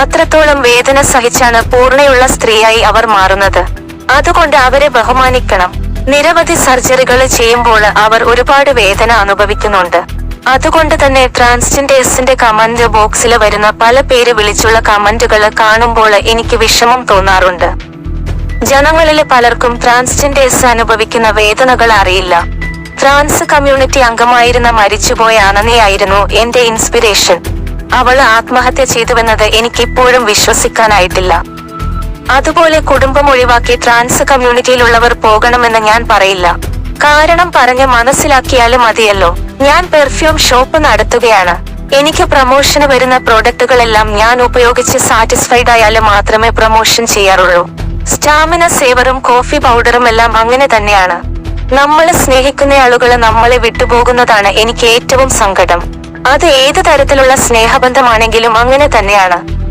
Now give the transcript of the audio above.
അത്രത്തോളം വേദന സഹിച്ചാണ് പൂർണ്ണയുള്ള സ്ത്രീയായി അവർ മാറുന്നത്. അതുകൊണ്ട് അവരെ ബഹുമാനിക്കണം. നിരവധി സർജറികൾ ചെയ്യുമ്പോൾ അവർ ഒരുപാട് വേദന അനുഭവിക്കുന്നുണ്ട്. അതുകൊണ്ട് തന്നെ ട്രാൻസ്ജെൻഡേഴ്സിന്റെ കമന്റ് ബോക്സിൽ വരുന്ന പല പേര് വിളിച്ചുള്ള കമന്റുകൾ കാണുമ്പോൾ എനിക്ക് വിഷമം തോന്നാറുണ്ട്. ജനങ്ങളിലെ പലർക്കും ട്രാൻസ്ജെൻഡേഴ്സ് അനുഭവിക്കുന്ന വേദനകൾ അറിയില്ല. ട്രാൻസ് കമ്മ്യൂണിറ്റി അംഗമായിരുന്ന മരിച്ചുപോയ അനനയായിരുന്നു എന്റെ ഇൻസ്പിരേഷൻ. അവൾ ആത്മഹത്യ ചെയ്തുവെന്നത് എനിക്കിപ്പോഴും വിശ്വസിക്കാനായിട്ടില്ല. അതുപോലെ കുടുംബം ഒഴിവാക്കി ട്രാൻസ് കമ്മ്യൂണിറ്റിയിലുള്ളവർ പോകണമെന്ന് ഞാൻ പറയില്ല. കാരണം പറഞ്ഞ് മനസ്സിലാക്കിയാലും മതിയല്ലോ. ഞാൻ പെർഫ്യൂം ഷോപ്പ് നടത്തുകയാണ്. എനിക്ക് പ്രൊമോഷന് വരുന്ന പ്രോഡക്റ്റുകളെല്ലാം ഞാൻ ഉപയോഗിച്ച് സാറ്റിസ്ഫൈഡ് ആയാലും മാത്രമേ പ്രൊമോഷൻ ചെയ്യാറുള്ളൂ. സ്റ്റാമിന സേവറും കോഫി പൗഡറും എല്ലാം അങ്ങനെ തന്നെയാണ്. നമ്മൾ സ്നേഹിക്കുന്ന ആളുകൾ നമ്മളെ വിട്ടുപോകുന്നതാണ് എനിക്ക് ഏറ്റവും സങ്കടം. അത് ഏത് തരത്തിലുള്ള സ്നേഹബന്ധമാണെങ്കിലും അങ്ങനെ തന്നെയാണ്.